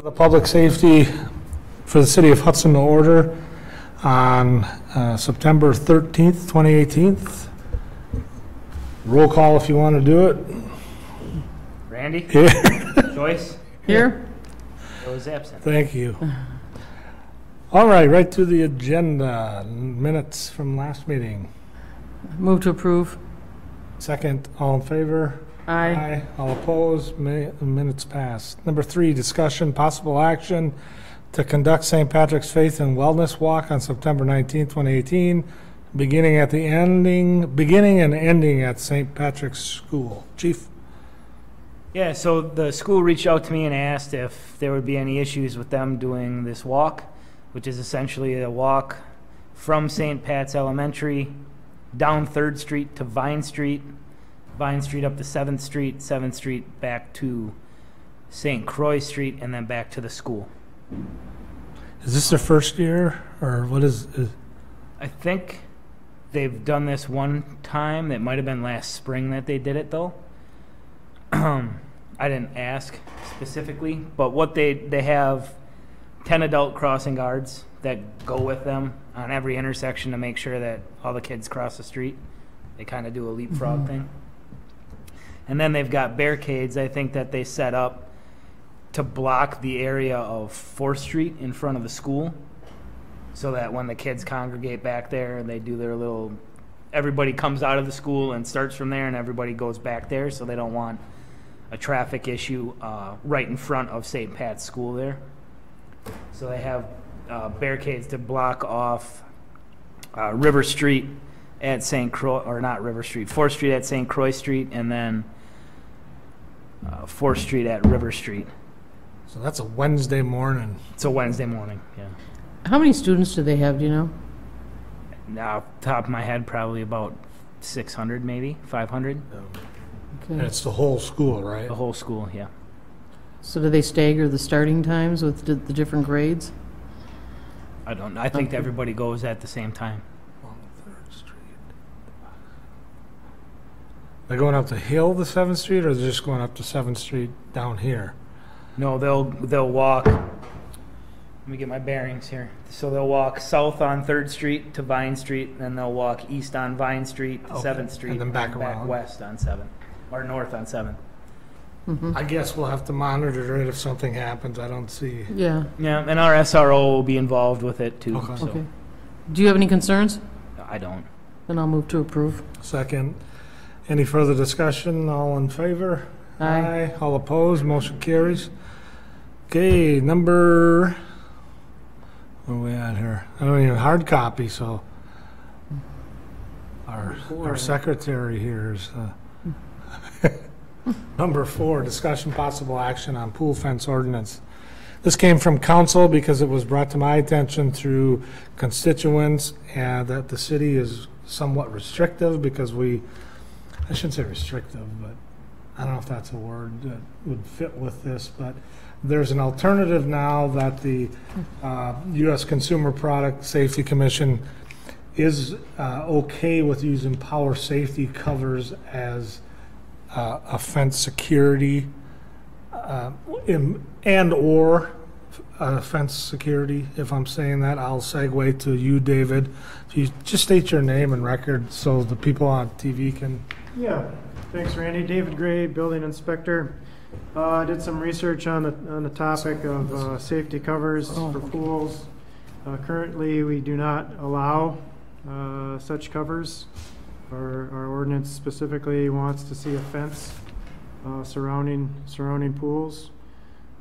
The public safety for the city of Hudson to order on September 13th, 2018. Roll call if you want to do it. Randy? Here. Joyce? Here. Those absent. Thank you. All right to the agenda. Minutes from last meeting. Move to approve. Second, all in favor? Aye. All opposed? Minutes passed. Number 3, discussion, possible action to conduct St. Patrick's Faith and Wellness Walk on September 19th, 2018, beginning and ending at St. Patrick's School. Chief? Yeah, so the school reached out to me and asked if there would be any issues with them doing this walk, which is essentially a walk from St. Pat's Elementary down 3rd Street to Vine Street, Vine Street up to 7th Street, 7th Street back to St. Croix Street, and then back to the school. Is this their first year, or what is? I think they've done this one time. It might have been last spring that they did it, though. I didn't ask specifically, but what they have 10 adult crossing guards that go with them on every intersection to make sure that all the kids cross the street. They kind of do a leapfrog thing. And then they've got barricades, I think, that they set up to block the area of 4th Street in front of the school, so that when the kids congregate back there and they do their little, everybody comes out of the school and starts from there and everybody goes back there, so they don't want a traffic issue right in front of St. Pat's School there. So they have barricades to block off River Street at St. Croix, or not River Street, 4th Street at St. Croix Street, and then 4th Street at River Street. So that's a Wednesday morning. It's a Wednesday morning, yeah. How many students do they have, do you know? Now, off the top of my head, probably about 600, maybe 500. And Okay. it's the whole school, right? The whole school, yeah. So do they stagger the starting times with the different grades? I don't know. I think everybody goes at the same time. On 3rd Street. They're going up the hill to 7th Street, or they're just going up to 7th Street down here? No, they'll walk. Let me get my bearings here. So they'll walk south on 3rd Street to Vine Street, then they'll walk east on Vine Street to Okay. 7th Street, And then back around. west on 7th, or north on 7th. I guess we'll have to monitor it if something happens. I don't see. Yeah. Yeah, and our SRO will be involved with it too. Okay. So Okay. Do you have any concerns? I don't. Then I'll move to approve. Second. Any further discussion? All in favor? Aye. All opposed? Motion carries. Okay, number, where are we at here? I don't even hard copy, so our secretary here is number 4, discussion possible action on pool fence ordinance. This came from council because it was brought to my attention through constituents and that the city is somewhat restrictive because I shouldn't say restrictive, but I don't know if that's a word that would fit with this, but there's an alternative now that the U.S. Consumer Product Safety Commission is okay with using power safety covers as a fence security and/or fence security. If I'm saying that, I'll segue to you, David. If you just state your name and record so the people on TV can. Yeah, thanks, Randy. David Gray, building inspector. I did some research on the topic of safety covers for pools. Currently, we do not allow such covers. Our ordinance specifically wants to see a fence surrounding pools.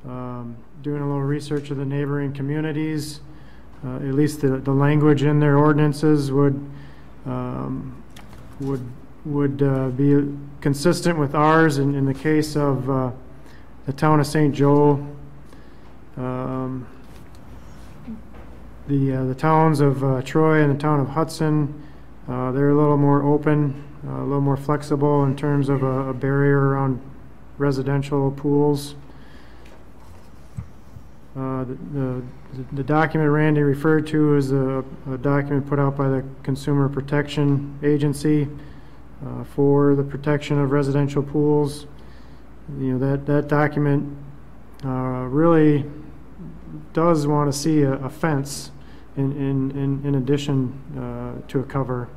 Doing a little research of the neighboring communities, at least the language in their ordinances would be consistent with ours. In the case of the town of St. Joe, the towns of Troy and the town of Hudson, they're a little more open, a little more flexible in terms of a barrier around residential pools. The document Randy referred to is a document put out by the Consumer Protection Agency for the protection of residential pools. You know, that document really does want to see a fence in addition to a cover.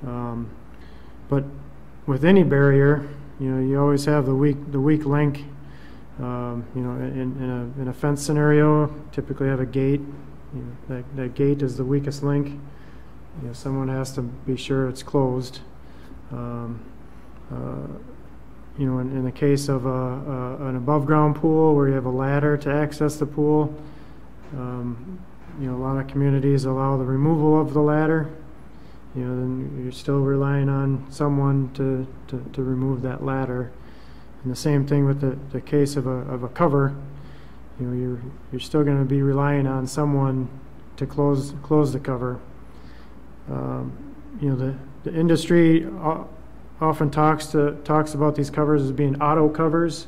But with any barrier, you always have the weak link. In a fence scenario, typically have a gate. That gate is the weakest link. Someone has to be sure it's closed. In the case of an above-ground pool where you have a ladder to access the pool, a lot of communities allow the removal of the ladder. Then you're still relying on someone to remove that ladder. And the same thing with the case of a cover. You're still going to be relying on someone to close the cover. The industry often talks about these covers as being auto covers.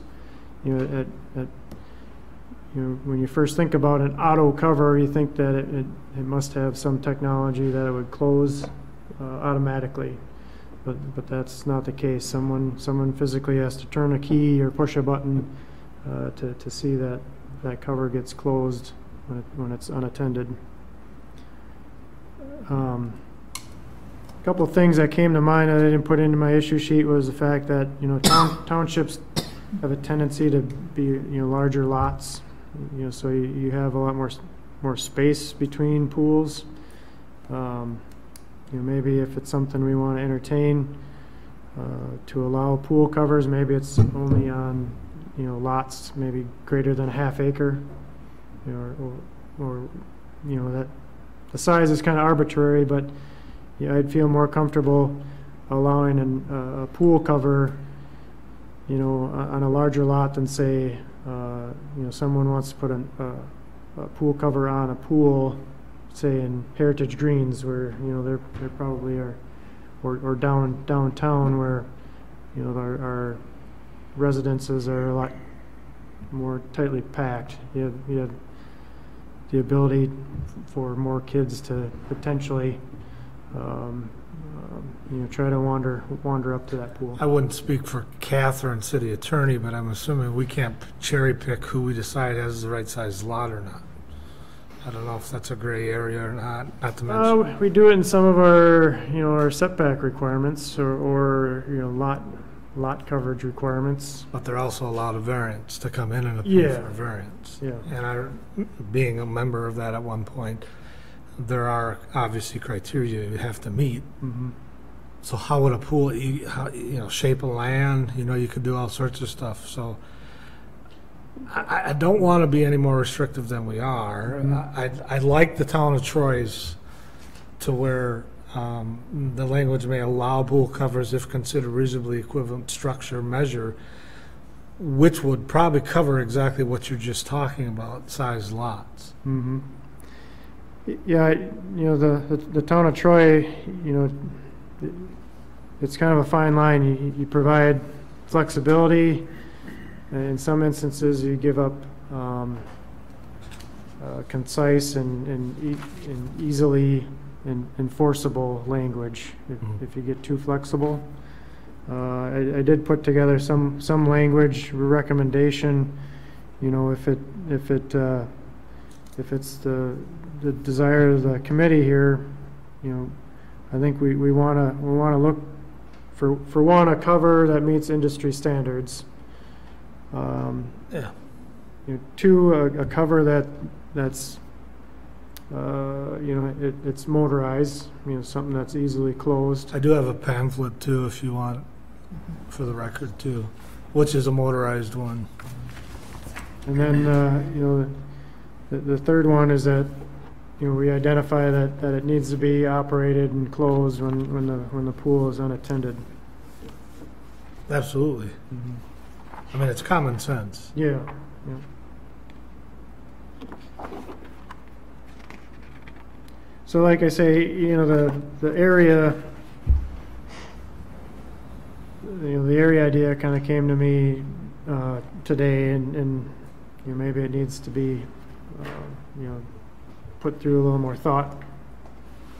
When you first think about an auto cover, you think that it must have some technology that it would close automatically, but that's not the case. Someone physically has to turn a key or push a button to see that cover gets closed when it's unattended. A couple of things that came to mind that I didn't put into my issue sheet was the fact that townships have a tendency to be larger lots, so you have a lot more space between pools. Maybe if it's something we want to entertain to allow pool covers, maybe it's only on lots maybe greater than a half acre, or that the size is kind of arbitrary, but I'd feel more comfortable allowing a pool cover, on a larger lot than say, someone wants to put a pool cover on a pool, say in Heritage Greens, where there probably are, or downtown where our residences are a lot more tightly packed. You have the ability for more kids to potentially try to wander up to that pool. I wouldn't speak for Catherine, city attorney, but I'm assuming we can't cherry pick who we decide has the right size lot or not. I don't know if that's a gray area or not to mention. We do it in some of our, our setback requirements or lot coverage requirements. But they're also allowed a variance to come in and appeal for a variance. Yeah. And being a member of that at one point, there are obviously criteria you have to meet. Mm-hmm. So how would a pool, shape of land, you could do all sorts of stuff. So I don't want to be any more restrictive than we are. Mm-hmm. I'd like the town of Troy's to where the language may allow pool covers if considered reasonably equivalent structure measure, which would probably cover exactly what you're just talking about, size lots. Mm-hmm. Yeah, the town of Troy, it's kind of a fine line. You provide flexibility. In some instances, you give up concise and easily enforceable language if you get too flexible. I did put together some language recommendation. If it's the desire of the committee here, I think we want to look for one, a cover that meets industry standards. Two, a cover that's it's motorized, something that's easily closed. I do have a pamphlet too, if you want, for the record too, which is a motorized one. And then the third one is that we identify that it needs to be operated and closed when the pool is unattended. Absolutely. Mm-hmm. I mean, it's common sense. Yeah. So like I say, the area, the area idea kind of came to me today, and maybe it needs to be, put through a little more thought.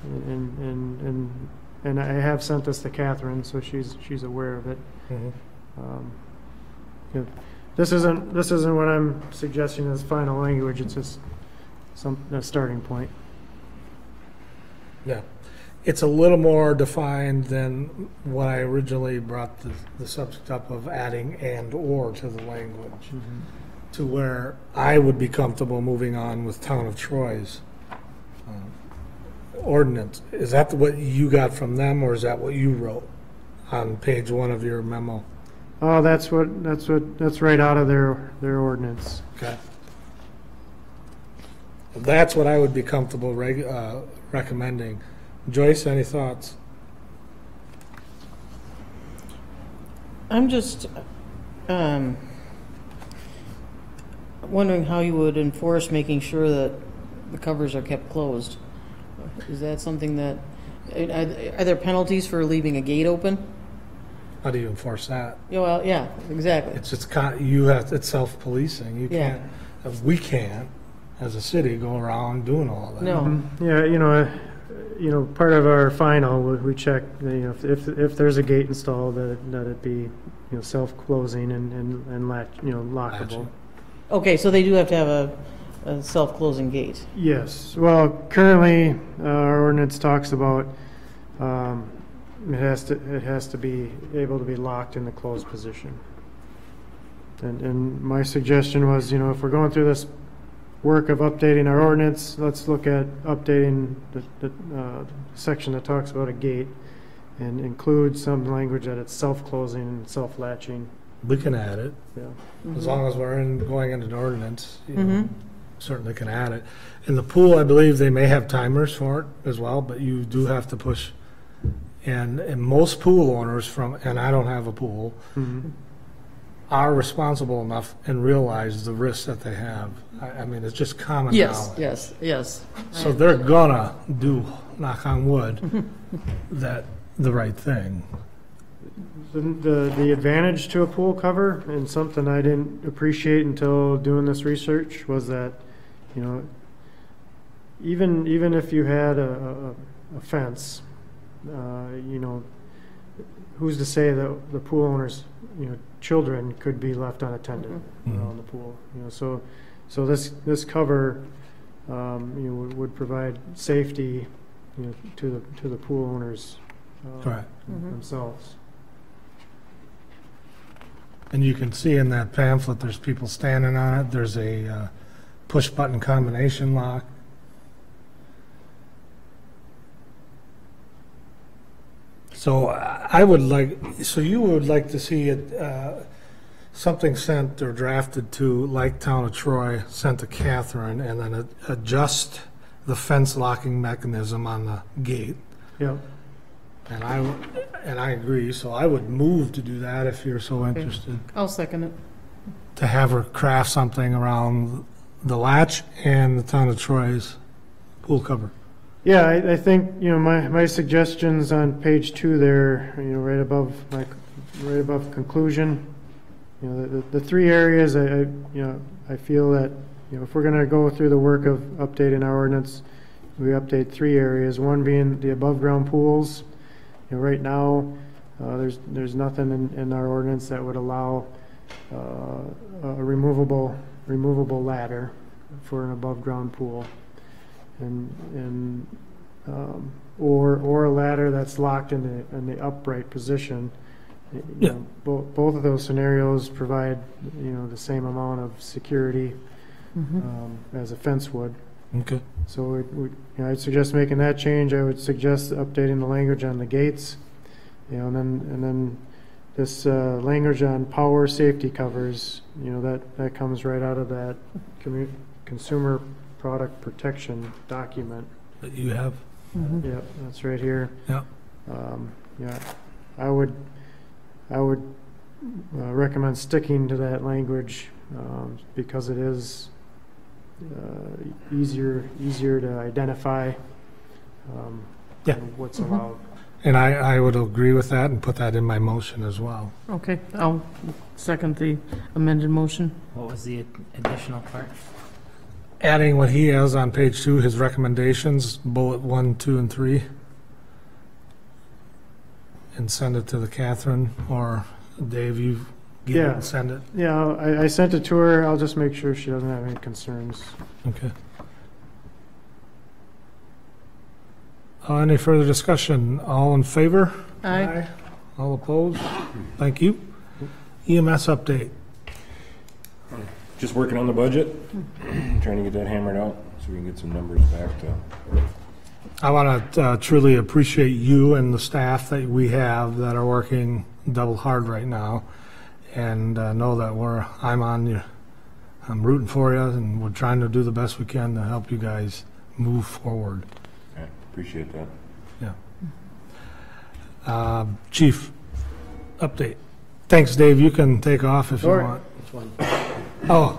And I have sent this to Catherine, so she's aware of it. Mm-hmm. This isn't what I'm suggesting as final language. It's just a starting point. Yeah. It's a little more defined than what I originally brought the subject up of adding and/or to the language, to where I would be comfortable moving on with Town of Troy's ordinance. Is that what you got from them, or is that what you wrote on page 1 of your memo? Oh, that's right out of their ordinance. Okay. That's what I would be comfortable recommending. Joyce, any thoughts? I'm just wondering how you would enforce making sure that the covers are kept closed. Is that something that, are there penalties for leaving a gate open? How do you enforce that? Yeah, well, yeah, exactly. It's just, it's self-policing. You Yeah. can't, we can't, as a city, go around doing all that. No. Yeah, part of our final, we check, if there's a gate installed, that it be, self-closing and latch, lockable. Latching. Okay, so they do have to have a self-closing gate. Yes. Well, currently, our ordinance talks about, it has to be able to be locked in the closed position. And my suggestion was, if we're going through this work of updating our ordinance, let's look at updating the section that talks about a gate and include some language that it's self-closing and self-latching. We can add it, Yeah. as long as we're going into an ordinance, certainly can add it. In the pool, I believe they may have timers for it as well, but you do have to push. And most pool owners and I don't have a pool, are responsible enough and realize the risks that they have. I mean, it's just common knowledge. Yes. So they're gonna do, knock on wood, the right thing. The advantage to a pool cover, and something I didn't appreciate until doing this research, was that, even if you had a fence, who's to say that the pool owners, children could be left unattended around the pool? So this cover, would provide safety, to the pool owners Correct. themselves. And you can see in that pamphlet, there's people standing on it. There's a push-button combination lock. So you would like to see it, something sent or drafted to, like Town of Troy, sent to Catherine, and then adjust the fence locking mechanism on the gate. Yeah. And I agree, so I would move to do that if you're so interested. I'll second it. To have her craft something around the latch and the Town of Troy's pool cover. Yeah, I think, my suggestions on page 2 there, right above conclusion, the 3 areas, I feel that, if we're gonna go through the work of updating our ordinance, we update 3 areas, one being the above-ground pools. Right now, there's nothing in our ordinance that would allow a removable ladder for an above-ground pool, or a ladder that's locked in the upright position. Both of those scenarios provide the same amount of security as a fence would. Okay. So I'd suggest making that change. I would suggest updating the language on the gates, and then this language on power safety covers. That comes right out of that consumer product protection document. That you have? Yep, that's right here. Yeah. I would recommend sticking to that language because it is easier to identify what's allowed. And I would agree with that and put that in my motion as well. Okay, I'll second the amended motion. What was the additional part? Adding what he has on page 2, his recommendations, bullet 1, 2, and 3, and send it to the Catherine, or Dave, you get it and send it. Yeah, I sent it to her. I'll just make sure she doesn't have any concerns. Okay. Any further discussion? All in favor? Aye. All opposed? Thank you. EMS update. Just working on the budget, trying to get that hammered out so we can get some numbers back to. I want to truly appreciate you and the staff that we have that are working double hard right now, and know that I'm on you. I'm rooting for you, and we're trying to do the best we can to help you guys move forward. Okay, appreciate that. Yeah. Chief, update. Thanks, Dave. You can take off if you want. Which one? Oh,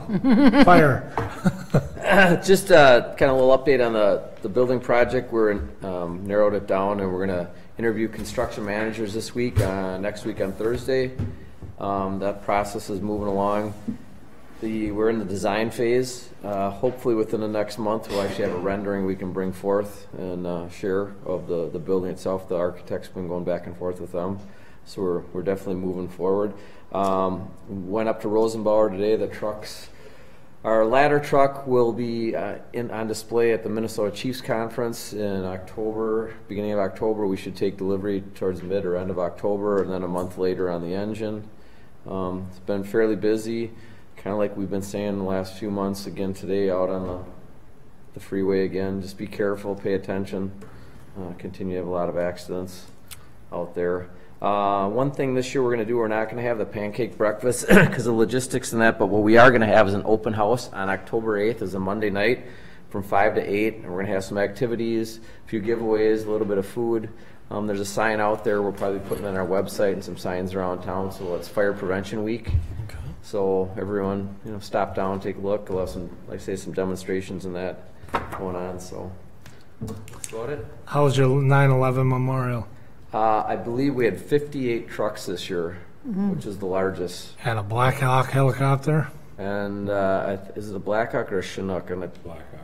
fire. Just kind of a little update on the building project. We're narrowed it down, and we're going to interview construction managers this week, next week on Thursday. That process is moving along. We're in the design phase. Hopefully within the next month, we'll actually have a rendering we can bring forth and share of the building itself. The architect's been going back and forth with them. So we're definitely moving forward. Went up to Rosenbauer today. Our ladder truck will be on display at the Minnesota Chiefs Conference in October, beginning of October. We should take delivery towards mid or end of October, and then a month later on the engine. It's been fairly busy, kind of like we've been saying the last few months. Again today out on the freeway again. Just be careful, pay attention. Continue to have a lot of accidents out there. One thing this year we're going to do, we're not going to have the pancake breakfast because of logistics and that, but what we are going to have is an open house on October 8th is a Monday night from 5 to 8, and we're going to have some activities, a few giveaways, a little bit of food. There's a sign out there we're probably putting on our website and some signs around town, so it's Fire Prevention Week. Okay. So everyone, stop down, take a look. We'll have some, like I say, some demonstrations and that going on, so that's about it. How was your 9/11 memorial? I believe we had 58 trucks this year, which is the largest. And a Black Hawk helicopter? And is it a Black Hawk or a Chinook? And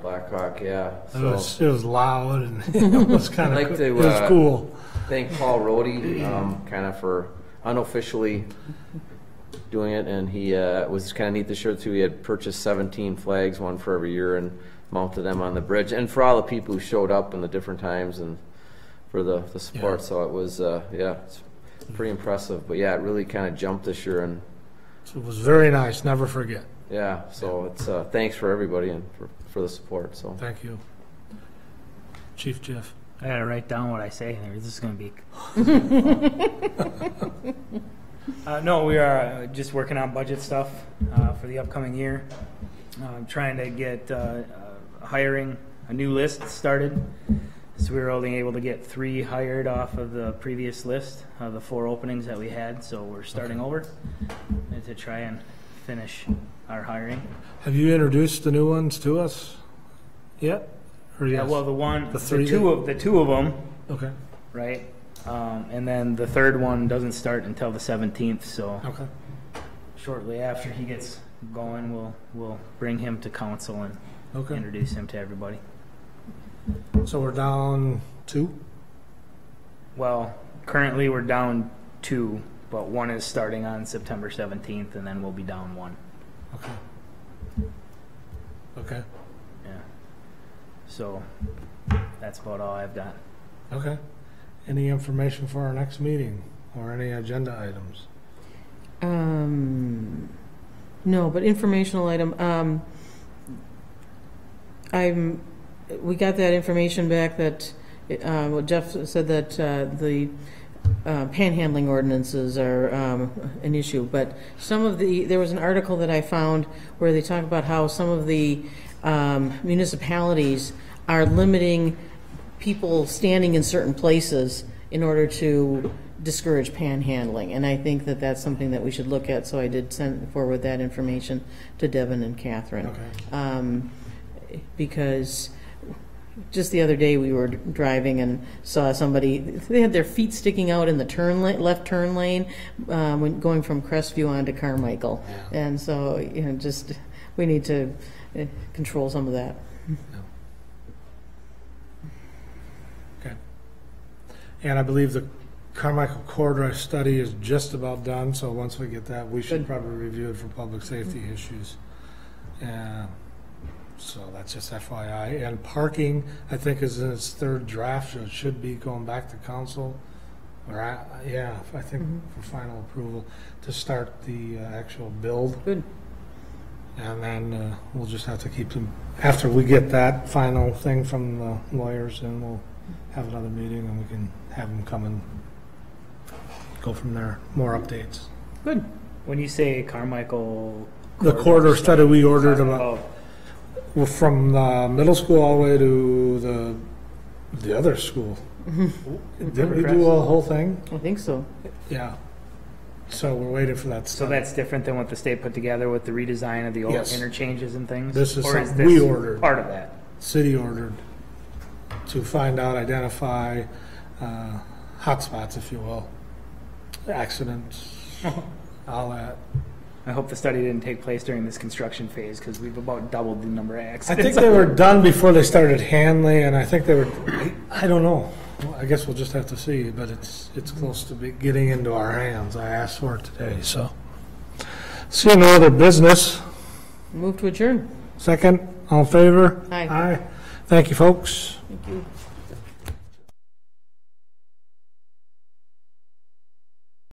Black Hawk, yeah. It was loud and it was kind of like it was cool. Thank Paul Rohde kind of for unofficially doing it, and he was kind of neat this year too. He had purchased 17 flags, one for every year, and mounted them on the bridge. And for all the people who showed up in the different times and for the support, yeah. So it was, it's pretty impressive. But yeah, it really kind of jumped this year, and so it was very nice. Never forget. Yeah, so it's thanks for everybody and for the support. So thank you, Chief Jeff. I gotta write down what I say. This is gonna be. No, we are just working on budget stuff for the upcoming year. Trying to get hiring a new list started. So we were only able to get 3 hired off of the previous list of the 4 openings that we had. So we're starting over to try and finish our hiring. Have you introduced the new ones to us yet? Or yes? Yeah, well, the two of them. Okay. Right, and then the third one doesn't start until the 17th. So okay. Shortly after he gets going, we'll bring him to council and introduce him to everybody. So we're down 2? Well, currently we're down 2, but 1 is starting on September 17th, and then we'll be down 1. Okay. Yeah. So that's about all I've got. Okay. Any information for our next meeting or any agenda items? No, but informational item. We got that information back that Jeff said that the panhandling ordinances are an issue, but there was an article that I found where they talk about how some of the municipalities are limiting people standing in certain places in order to discourage panhandling, and I think that that's something that we should look at. So I did send forward that information to Devin and Catherine, because just the other day we were driving and saw somebody, they had their feet sticking out in the left turn lane when going from Crestview on to Carmichael. Yeah. And so, just we need to control some of that. Yeah. Okay. And I believe the Carmichael Corridor study is just about done, so once we get that, we should probably review it for public safety issues. So that's just FYI. And parking, I think, is in its third draft, so it should be going back to council. I think for final approval to start the actual build. Good. And then we'll just have to keep them, after we get that final thing from the lawyers, then we'll have another meeting and we can have them come and go from there. More updates. Good. When you say Carmichael. The corridor study we ordered Oh, about, well, from the middle school all the way to the other school. Didn't we do a whole thing? I think so. Yeah. So we're waiting for that So stuff. that's different than what the state put together with the redesign of the old Yes. interchanges and things? This is Or something we this ordered. Part of that? City ordered to find out, identify hotspots, if you will, accidents, all that. I hope the study didn't take place during this construction phase, because we've about doubled the number of I accidents. think they were done before they started Hanley, and I think they were, I don't know. Well, I guess we'll just have to see, but it's close to getting into our hands. I asked for it today, so. See no other business. Move to adjourn. Second, all in favor? Aye. Aye. Thank you, folks. Thank you.